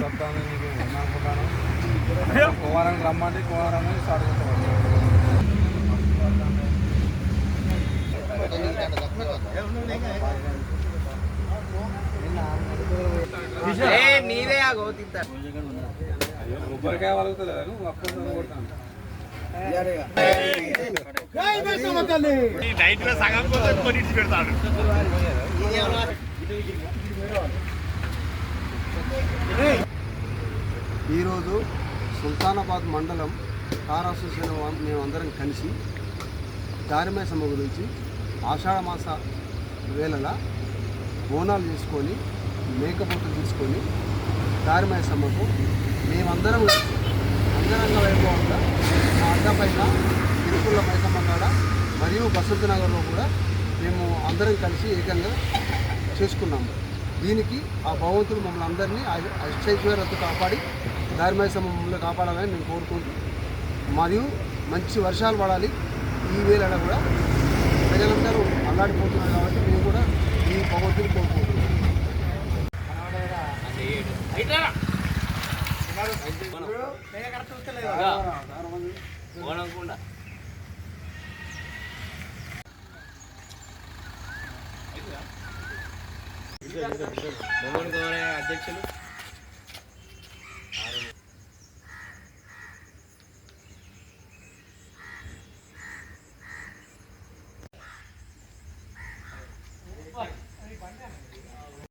వస్తాను నీకు అనుకుంటాను. కుమారానికి రమ్మంటే కుమారాన్ని స్టార్ట్ చేస్తాను. నీదే ఆగోతింత కొబ్బరికాయ వలుగుతలేదు నువ్వు అప్పుడు కొడతాను. ఈరోజు సుల్తానాబాద్ మండలం కార్ అసోసియేషన్ మేమందరం కలిసి దారిమేసమ్మ గురించి ఆషాఢ మాస వేళల బోనాలు తీసుకొని మేకపోతులు తీసుకొని దారిమేసమ్మకు మేమందరం అంగరంగ వైభవంగా మా అడ్డపైన తిరుపుల మైసమ్మ కాడ మరియు బసంత నగర్లో కూడా మేము అందరం కలిసి ఏకంగా చేసుకున్నాము. దీనికి ఆ భగవంతుడు మమ్మల్ని అందరినీ ఐశ్వర్యతో కాపాడి దారిమేసమ్మ మమ్మల్ని కాపాడాలని మేము కోరుకుంటూ మరియు మంచి వర్షాలు పడాలి. ఈ వేళ కూడా ప్రజలందరూ అల్లాడిపోతున్నారు కాబట్టి మేము కూడా ఈ భగవంతుని కోరుకుంటున్నాం. అధ్యక్షులు